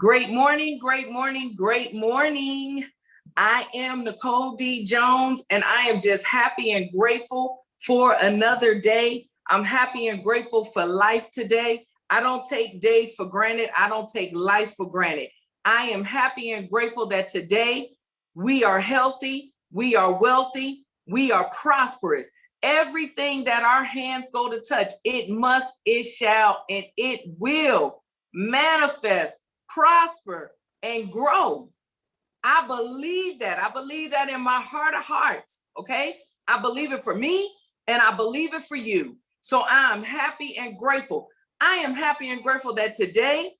Great morning, great morning, great morning. I am Nicole D. Jones, and I am just happy and grateful for another day. I'm happy and grateful for life today. I don't take days for granted. I don't take life for granted. I am happy and grateful that today we are healthy, we are wealthy, we are prosperous. Everything that our hands go to touch, it must, it shall, and it will manifest, prosper, and grow. I believe that. I believe that in my heart of hearts, okay? I believe it for me, and I believe it for you. So I'm happy and grateful. I am happy and grateful that today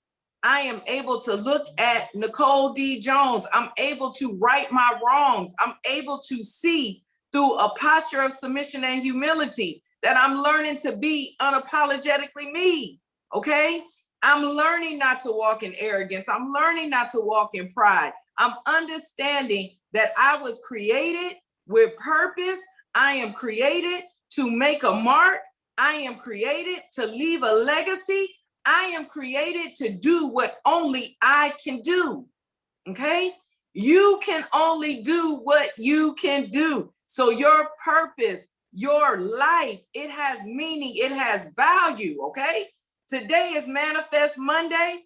I am able to look at Nicole D. Jones. I'm able to right my wrongs. I'm able to see through a posture of submission and humility that I'm learning to be unapologetically me, okay? I'm learning not to walk in arrogance. I'm learning not to walk in pride. I'm understanding that I was created with purpose. I am created to make a mark. I am created to leave a legacy. I am created to do what only I can do, okay? You can only do what you can do. So your purpose, your life, it has meaning, it has value, okay? Today is Manifest Monday,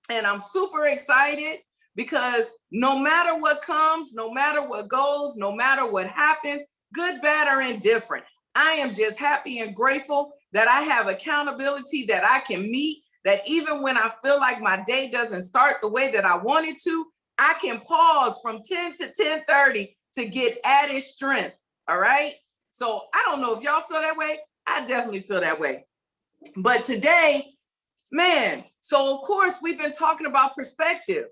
and I'm super excited because no matter what comes, no matter what goes, no matter what happens, good, bad, or indifferent, I am just happy and grateful that I have accountability that I can meet, that even when I feel like my day doesn't start the way that I want it to, I can pause from 10 to 10:30 to get added strength, all right? So I don't know if y'all feel that way. I definitely feel that way. But today, man, so of course we've been talking about perspective.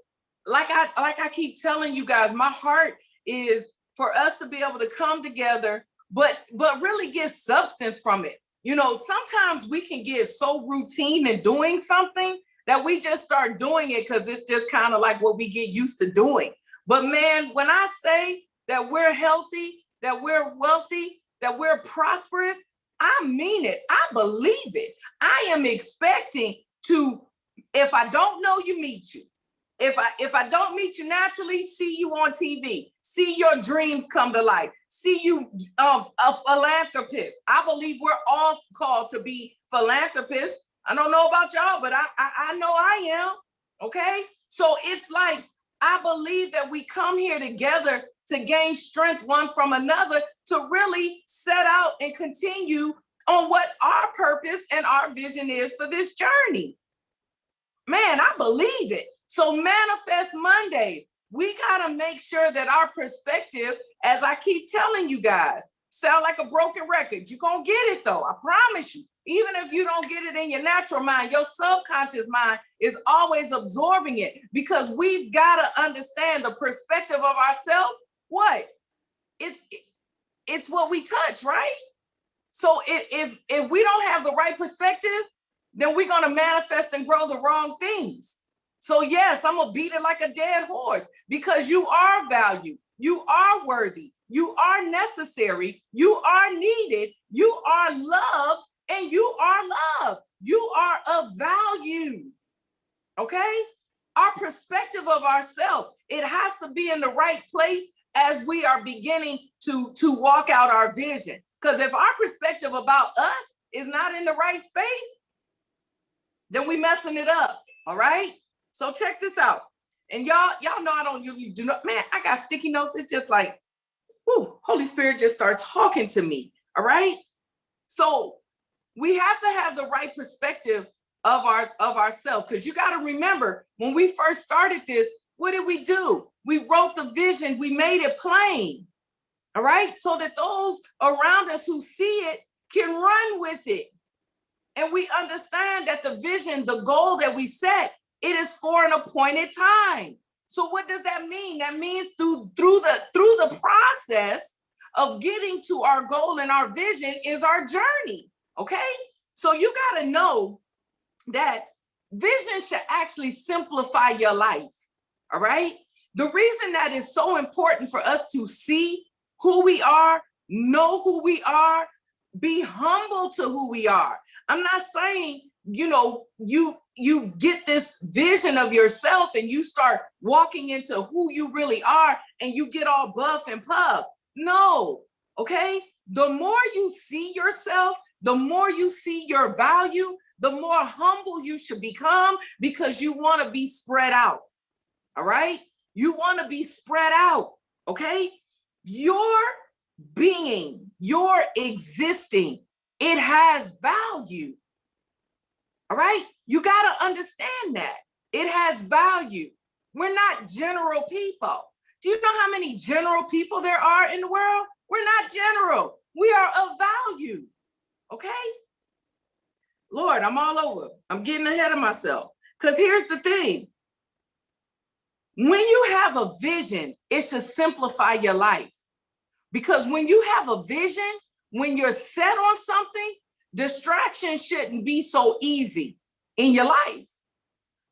Like I keep telling you guys, my heart is for us to be able to come together, but really get substance from it. You know, sometimes we can get so routine in doing something that we just start doing it because it's just kind of like what we get used to doing. But man, when I say that we're healthy, that we're wealthy, that we're prosperous, I mean it. I believe it. I am expecting to, if I don't know you, meet you. If I don't meet you naturally, see you on TV, see your dreams come to life, see you a philanthropist. I believe we're all called to be philanthropists. I don't know about y'all, but I know I am, okay? So it's like, I believe that we come here together to gain strength one from another to really set out and continue on what our purpose and our vision is for this journey. Man, I believe it. So Manifest Mondays, we gotta make sure that our perspective, as I keep telling you guys, sound like a broken record. You're gonna get it though, I promise you. Even if you don't get it in your natural mind, your subconscious mind is always absorbing it because we've gotta understand the perspective of ourselves. What? It's what we touch, right? So if we don't have the right perspective, then we're gonna manifest and grow the wrong things. So yes, I'm gonna beat it like a dead horse because you are valued, you are worthy, you are necessary, you are needed, you are loved, and you are loved. You are of value, okay? Our perspective of ourselves, it has to be in the right place as we are beginning to walk out our vision. Because if our perspective about us is not in the right space, then we messing it up, all right? So check this out. And y'all know I don't usually do not, man, I got sticky notes. It's just like, whoo, Holy Spirit just starts talking to me, all right? So we have to have the right perspective of ourselves, because you got to remember, when we first started this, what did we do? We wrote the vision, we made it plain, all right? So that those around us who see it can run with it. And we understand that the vision, the goal that we set, it is for an appointed time. So what does that mean? That means through the process of getting to our goal and our vision is our journey, okay? So you got to know that vision should actually simplify your life, all right? The reason that is so important for us to see who we are, know who we are, be humble to who we are. I'm not saying you get this vision of yourself and you start walking into who you really are and you get all buff and puff. No, okay? The more you see yourself, the more you see your value, the more humble you should become, because you want to be spread out. All right? You want to be spread out. Okay? Your being, your existing, it has value. All right? You got to understand that. It has value. We're not general people. Do you know how many general people there are in the world? We're not general. We are of value. Okay? Lord, I'm all over. I'm getting ahead of myself. Because here's the thing. When you have a vision, it should simplify your life. Because when you have a vision, when you're set on something, distraction shouldn't be so easy in your life.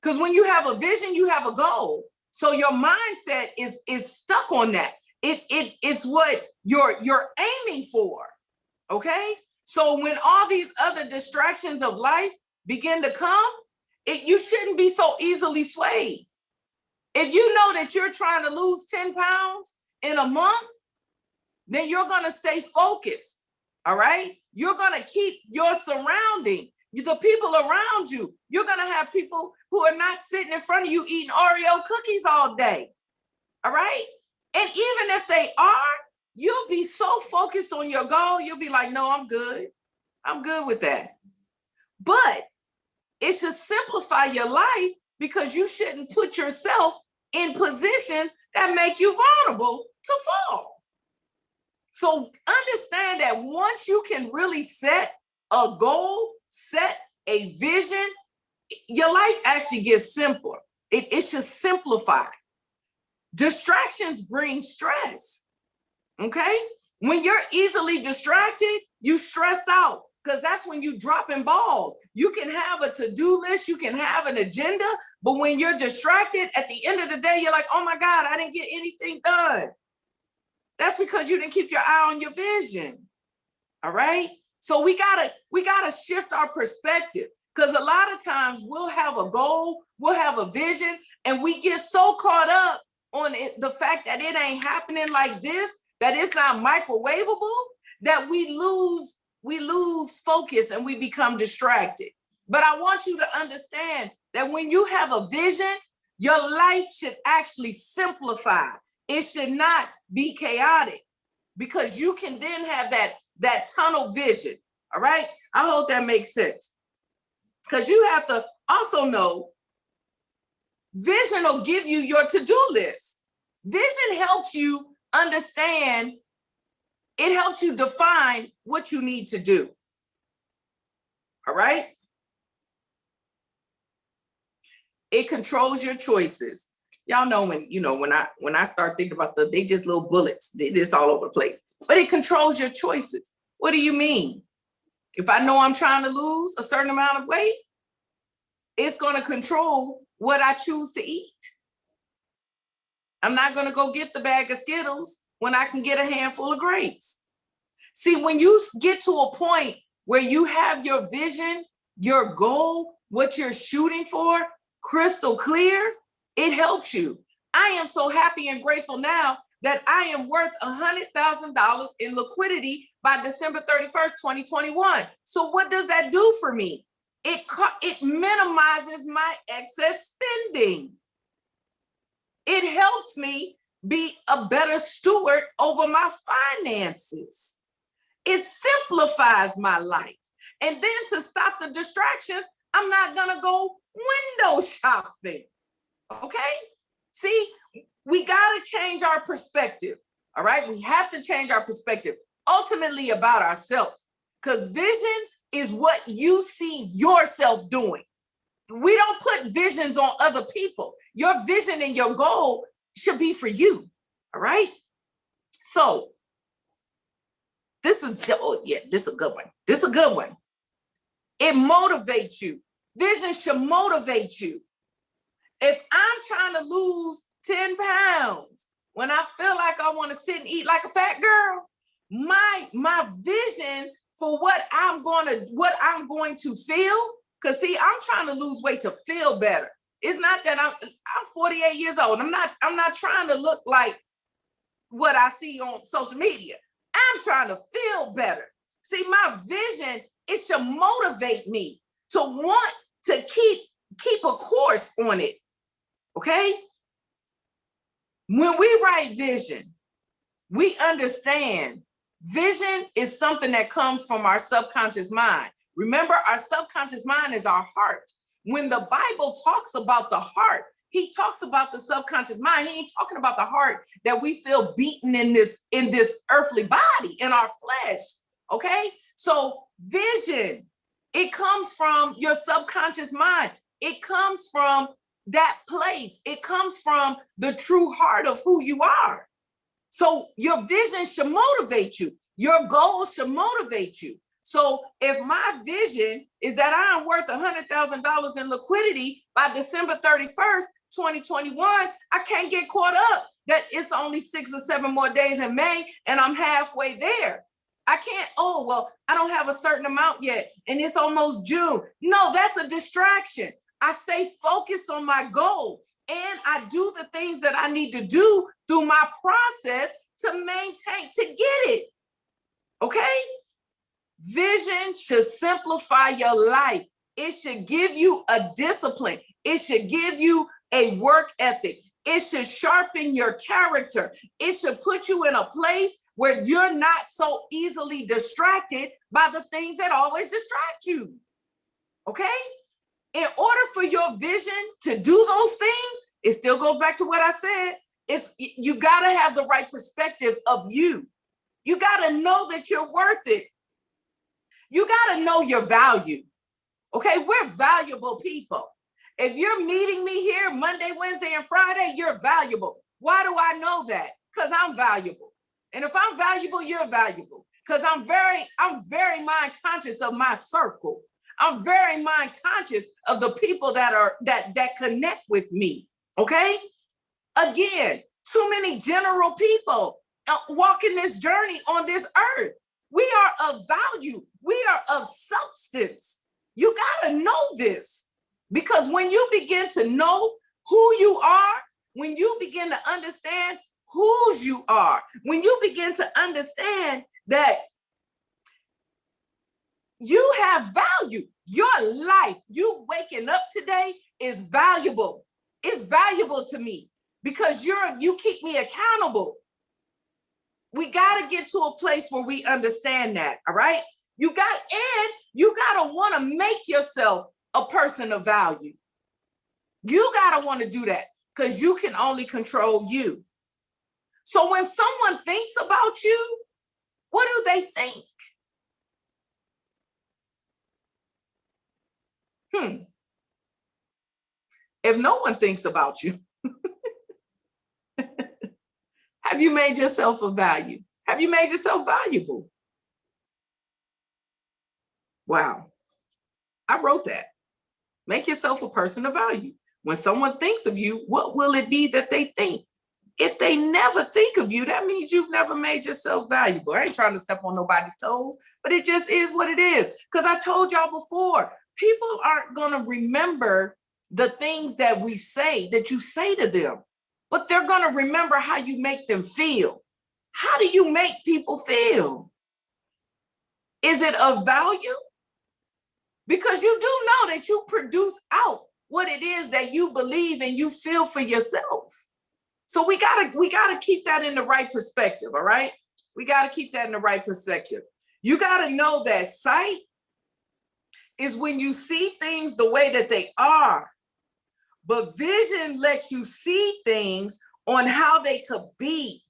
Because when you have a vision, you have a goal. So your mindset is stuck on that. It's what you're aiming for. Okay? So when all these other distractions of life begin to come, you shouldn't be so easily swayed. If you know that you're trying to lose 10 pounds in a month, then you're going to stay focused. All right? You're going to keep your surrounding, the people around you. You're going to have people who are not sitting in front of you eating Oreo cookies all day. All right? And even if they are, you'll be so focused on your goal, you'll be like, no, I'm good. I'm good with that. But it should simplify your life, because you shouldn't put yourself in positions that make you vulnerable to fall. So understand that once you can really set a goal, set a vision, your life actually gets simpler. It should simplify. Distractions bring stress. Okay? When you're easily distracted, you stressed out, because that's when you dropping balls. You can have a to-do list, you can have an agenda, but when you're distracted, at the end of the day, you're like, oh my God, I didn't get anything done. That's because you didn't keep your eye on your vision. All right? So we gotta shift our perspective, because a lot of times we'll have a goal, we'll have a vision, and we get so caught up on the fact that it ain't happening like this, that it's not microwavable, that we lose focus and we become distracted. But I want you to understand that when you have a vision, your life should actually simplify. It should not be chaotic, because you can then have that tunnel vision. All right? I hope that makes sense. Because you have to also know, vision will give you your to-do list. Vision helps you understand. It helps you define what you need to do. All right? It controls your choices. Y'all know when I start thinking about stuff, they just little bullets. It's all over the place. But it controls your choices. What do you mean? If I know I'm trying to lose a certain amount of weight, it's going to control what I choose to eat. I'm not going to go get the bag of Skittles when I can get a handful of grapes. See, when you get to a point where you have your vision, your goal, what you're shooting for, crystal clear, it helps you. I am so happy and grateful now that I am worth $100,000 in liquidity by December 31st, 2021. So what does that do for me? It minimizes my excess spending. It helps me be a better steward over my finances. It simplifies my life. And then to stop the distractions, I'm not going to go window shopping. Okay? See, we got to change our perspective. All right? We have to change our perspective, ultimately about ourselves, because vision is what you see yourself doing. We don't put visions on other people. Your vision and your goal should be for you. All right? So this is a good one. This is a good one. It motivates you. Vision should motivate you. If I'm trying to lose 10 pounds, when I feel like I want to sit and eat like a fat girl, my vision for what I'm going to feel, Because see, I'm trying to lose weight to feel better. It's not that I'm 48 years old. I'm not trying to look like what I see on social media. I'm trying to feel better. See, my vision, it should motivate me to want to keep a course on it. Okay? When we write vision, we understand vision is something that comes from our subconscious mind. Remember, our subconscious mind is our heart. When the Bible talks about the heart, he talks about the subconscious mind. He ain't talking about the heart that we feel beaten in this earthly body, in our flesh. Okay? So vision, it comes from your subconscious mind. It comes from that place. It comes from the true heart of who you are. So your vision should motivate you. Your goals should motivate you. So if my vision is that I am worth $100,000 in liquidity by December 31st, 2021, I can't get caught up that it's only 6 or 7 more days in May and I'm halfway there. I can't, oh, well, I don't have a certain amount yet and it's almost June. No, that's a distraction. I stay focused on my goal and I do the things that I need to do through my process to maintain, to get it. Okay? Vision should simplify your life. It should give you a discipline. It should give you a work ethic. It should sharpen your character. It should put you in a place where you're not so easily distracted by the things that always distract you. Okay? In order for your vision to do those things, it still goes back to what I said. You got to have the right perspective of you. You got to know that you're worth it. You got to know your value. Okay, we're valuable people. If you're meeting me here Monday, Wednesday, and Friday, you're valuable. Why do I know that? Because I'm valuable. And if I'm valuable, you're valuable. Because I'm very mind conscious of my circle. I'm very mind conscious of the people that connect with me. Okay? Again, too many general people walking this journey on this earth. We are of value. We are of substance. You got to know this, because when you begin to know who you are, when you begin to understand whose you are, when you begin to understand that you have value, your life, you waking up today is valuable. It's valuable to me because you keep me accountable. We got to get to a place where we understand that, all right? You got to want to make yourself a person of value. You got to want to do that because you can only control you. So when someone thinks about you, what do they think? If no one thinks about you, have you made yourself of value? Have you made yourself valuable? Wow. I wrote that. Make yourself a person of value. When someone thinks of you, what will it be that they think? If they never think of you, that means you've never made yourself valuable. I ain't trying to step on nobody's toes, but it just is what it is. Because I told y'all before, people aren't going to remember the things that we say, that you say to them, but they're going to remember how you make them feel. How do you make people feel? Is it of value? Because you do know that you produce out what it is that you believe and you feel for yourself. So we gotta keep that in the right perspective, all right? We gotta keep that in the right perspective. You gotta know that sight is when you see things the way that they are, but vision lets you see things on how they could be,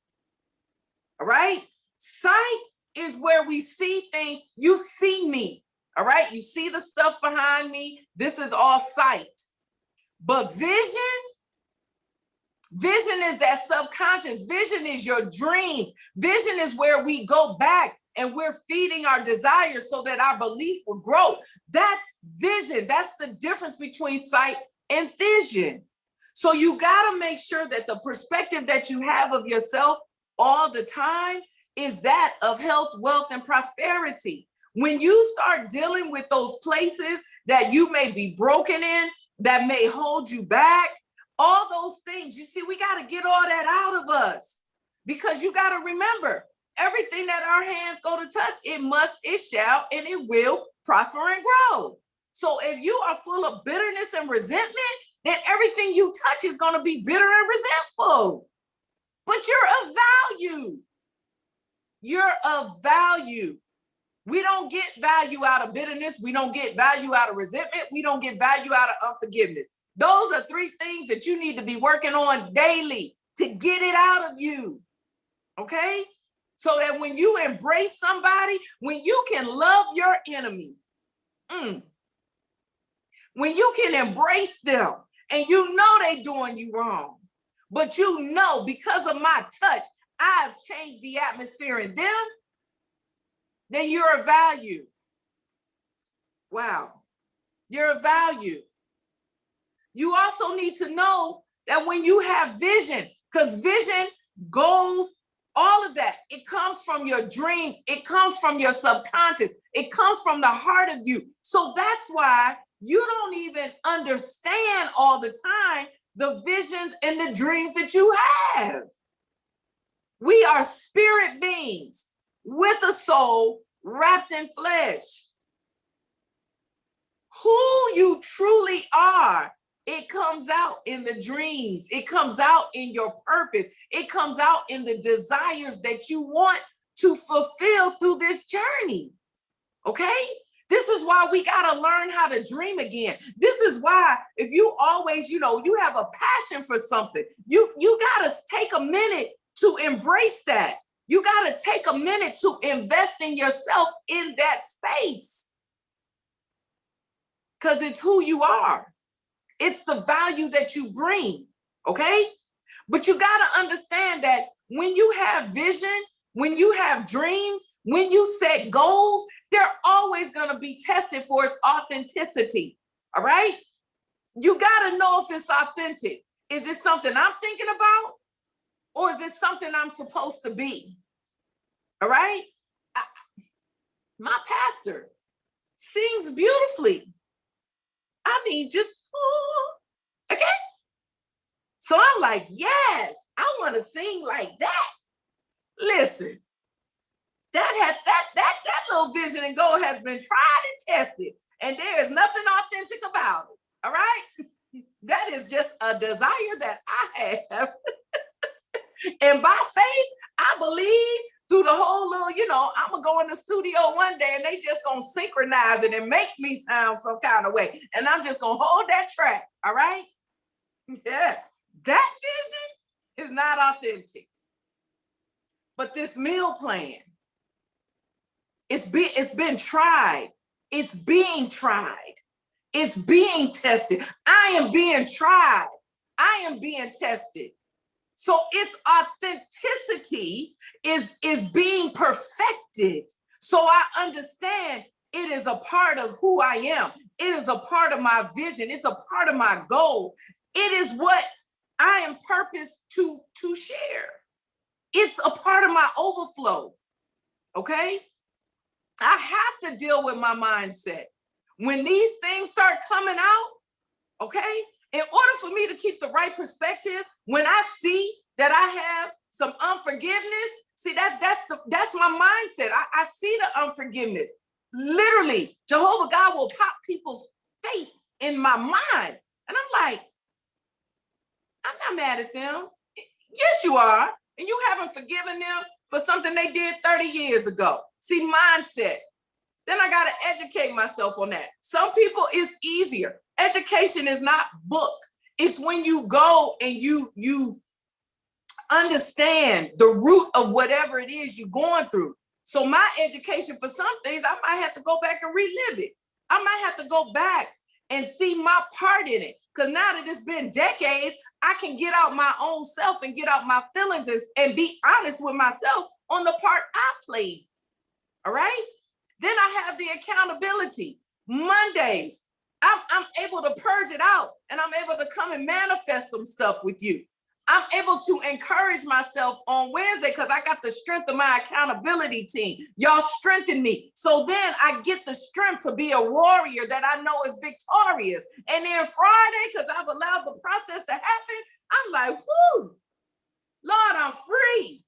all right? Sight is where we see things. You see me, all right? You see the stuff behind me. This is all sight. But vision is that subconscious. Vision is your dreams. Vision is where we go back and we're feeding our desires so that our belief will grow. That's vision. That's the difference between sight and vision. So you got to make sure that the perspective that you have of yourself all the time is that of health, wealth, and prosperity. When you start dealing with those places that you may be broken in, that may hold you back, all those things, you see, we got to get all that out of us, because you got to remember, everything that our hands go to touch, it shall, and it will prosper and grow. So if you are full of bitterness and resentment, then everything you touch is going to be bitter and resentful. But you're of value. You're of value. We don't get value out of bitterness. We don't get value out of resentment. We don't get value out of unforgiveness. Those are 3 things that you need to be working on daily to get it out of you. Okay? So that when you embrace somebody, when you can love your enemy, when you can embrace them and you know they're doing you wrong, but you know because of my touch, I've changed the atmosphere in them, then you're of value. Wow. You're of value. You also need to know that when you have vision, because vision, goals, all of that, it comes from your dreams. It comes from your subconscious. It comes from the heart of you. So that's why you don't even understand all the time the visions and the dreams that you have. We are spirit beings with a soul wrapped in flesh. Who you truly are, it comes out in the dreams. It comes out in your purpose. It comes out in the desires that you want to fulfill through this journey. Okay? This is why we got to learn how to dream again. This is why if you always, you have a passion for something, you got to take a minute to embrace that. You got to take a minute to invest in yourself in that space. Because it's who you are. It's the value that you bring, okay? But you got to understand that when you have vision, when you have dreams, when you set goals, they're always going to be tested for its authenticity, all right? You got to know if it's authentic. Is it something I'm thinking about? Or is it something I'm supposed to be? All right? My pastor sings beautifully. I mean, just, okay? So I'm like, yes, I want to sing like that. Listen, that little vision and goal has been tried and tested, and there is nothing authentic about it, all right? That is just a desire that I have. And by faith, I believe through the whole little, I'm going to go in the studio one day and they just going to synchronize it and make me sound some kind of way. And I'm just going to hold that track, all right? Yeah, that vision is not authentic. But this meal plan, it's been tried. It's being tried. It's being tested. I am being tried. I am being tested. So its authenticity is being perfected. So I understand it is a part of who I am. It is a part of my vision. It's a part of my goal. It is what I am purposed to share. It's a part of my overflow. Okay? I have to deal with my mindset. When these things start coming out, okay, in order for me to keep the right perspective, when I see that I have some unforgiveness, see that's my mindset. I see the unforgiveness. Literally, Jehovah God will pop people's face in my mind. And I'm like, I'm not mad at them. Yes, you are. And you haven't forgiven them for something they did 30 years ago. See, mindset. Then I got to educate myself on that. Some people, it's easier. Education is not book. It's when you go and you understand the root of whatever it is you're going through. So my education for some things, I might have to go back and relive it. I might have to go back and see my part in it. Because now that it's been decades, I can get out my own self and get out my feelings and be honest with myself on the part I played. All right? Then I have the accountability. Mondays, I'm able to purge it out and I'm able to come and manifest some stuff with you. I'm able to encourage myself on Wednesday because I got the strength of my accountability team. Y'all strengthen me. So then I get the strength to be a warrior that I know is victorious. And then Friday, because I've allowed the process to happen, I'm like, whoo, Lord, I'm free.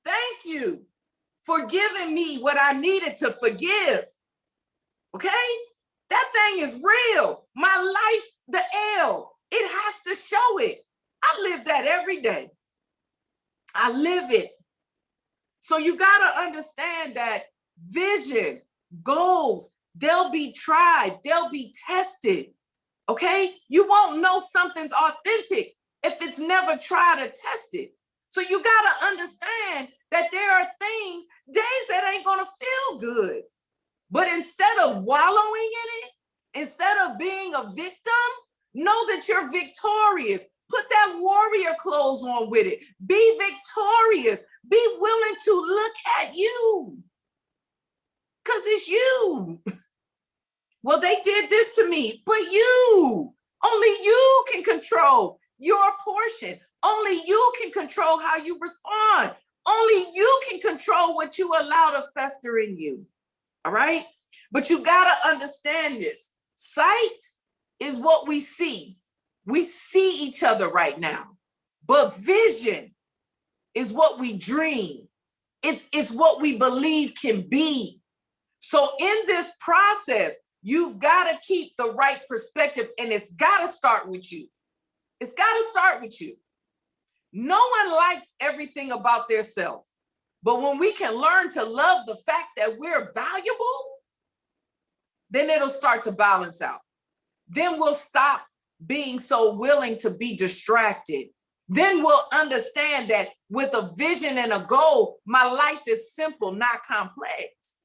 Thank you for giving me what I needed to forgive. Okay? That thing is real. My life, the L, it has to show it. I live that every day. I live it. So you got to understand that vision, goals, they'll be tried, they'll be tested. Okay? You won't know something's authentic if it's never tried or tested. So you got to understand that there are things, days that ain't going to feel good. But instead of wallowing in it, instead of being a victim, know that you're victorious. Put that warrior clothes on with it. Be victorious. Be willing to look at you. Because it's you. Well, they did this to me, but you. Only you can control your portion. Only you can control how you respond. Only you can control what you allow to fester in you. All right? But you got to understand this. Sight is what we see. We see each other right now. But vision is what we dream. It's what we believe can be. So in this process, you've got to keep the right perspective, and it's got to start with you. It's got to start with you. No one likes everything about themselves. But when we can learn to love the fact that we're valuable, then it'll start to balance out. Then we'll stop being so willing to be distracted. Then we'll understand that with a vision and a goal, my life is simple, not complex.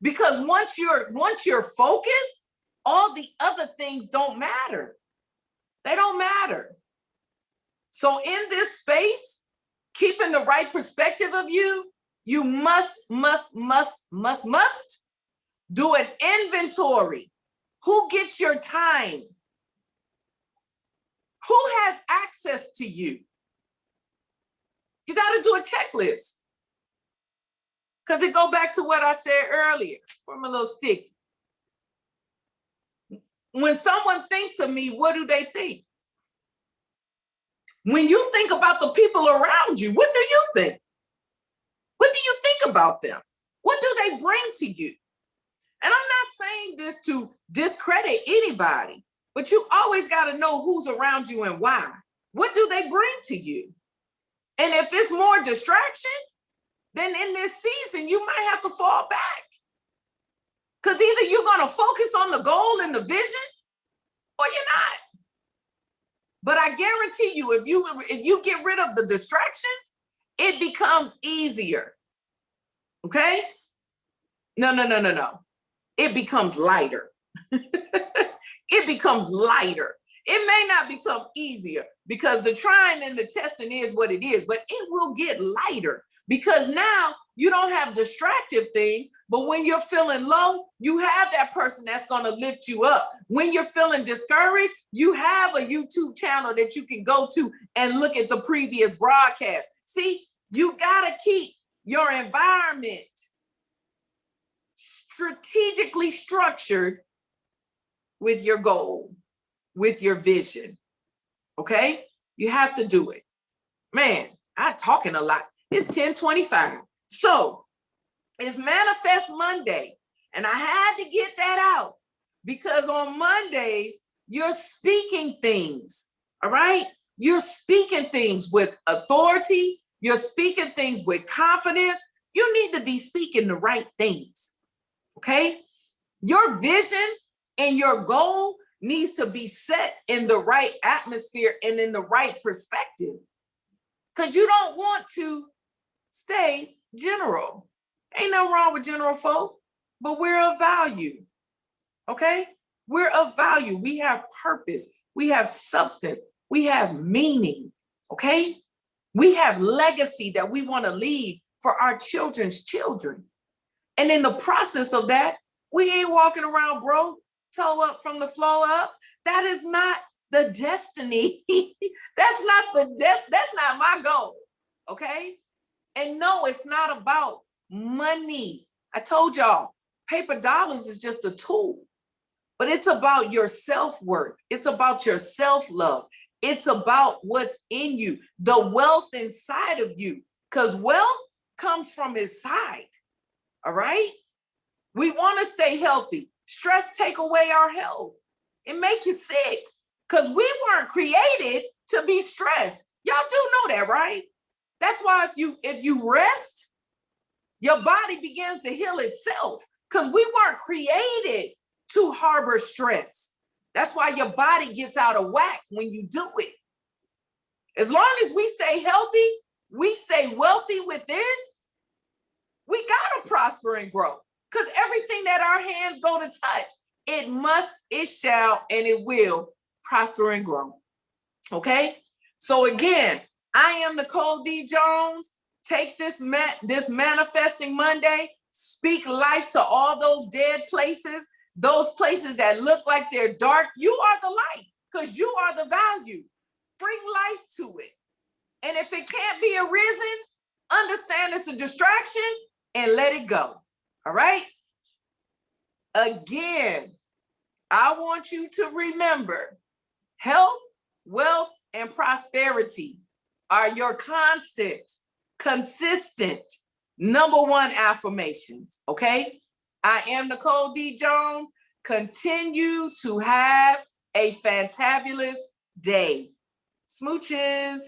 Because once you're focused, all the other things don't matter. They don't matter. So in this space, keeping the right perspective of you, you must do an inventory. Who gets your time? Who has access to you? You got to do a checklist. Because it go back to what I said earlier. I'm a little sticky. When someone thinks of me, what do they think? When you think about the people around you, what do you think? What do you think about them? What do they bring to you? And I'm not saying this to discredit anybody, but you always got to know who's around you and why. What do they bring to you? And if it's more distraction, then in this season, you might have to fall back. Because either you're going to focus on the goal and the vision, or you're not. But I guarantee you, if you get rid of the distractions, it becomes easier. Okay? No. It becomes lighter. It becomes lighter. It may not become easier because the trying and the testing is what it is, but it will get lighter because now you don't have distractive things, but when you're feeling low, you have that person that's going to lift you up. When you're feeling discouraged, you have a YouTube channel that you can go to and look at the previous broadcast. See, you got to keep your environment strategically structured with your goal, with your vision. Okay? You have to do it. Man, I'm talking a lot. It's 10:25. So it's Manifest Monday. And I had to get that out because on Mondays, you're speaking things. All right? You're speaking things with authority. You're speaking things with confidence. You need to be speaking the right things. Okay? Your vision and your goal needs to be set in the right atmosphere and in the right perspective. Because you don't want to stay general. Ain't nothing wrong with general folk, but we're of value. Okay? We're of value. We have purpose. We have substance. We have meaning. Okay? We have legacy that we want to leave for our children's children. And in the process of that, we ain't walking around broke, toe up from the floor up. That is not the destiny. That's not my goal. Okay. And no, it's not about money. I told y'all, paper dollars is just a tool, but it's about your self-worth. It's about your self-love. It's about what's in you, the wealth inside of you, because wealth comes from inside. All right. We want to stay healthy. Stress take away our health. It make you sick because we weren't created to be stressed. Y'all do know that, right? That's why if you rest, your body begins to heal itself because we weren't created to harbor stress. That's why your body gets out of whack when you do it. As long as we stay healthy, we stay wealthy within, we gotta prosper and grow. Because everything that our hands go to touch, it must, it shall, and it will prosper and grow. Okay? So again, I am Nicole D. Jones. Take this Manifesting Monday, speak life to all those dead places, those places that look like they're dark. You are the light because you are the value. Bring life to it. And if it can't be arisen, understand it's a distraction and let it go. All right? Again, I want you to remember health, wealth, and prosperity are your constant, consistent, #1 affirmations. Okay? I am Nicole D. Jones. Continue to have a fantabulous day. Smooches.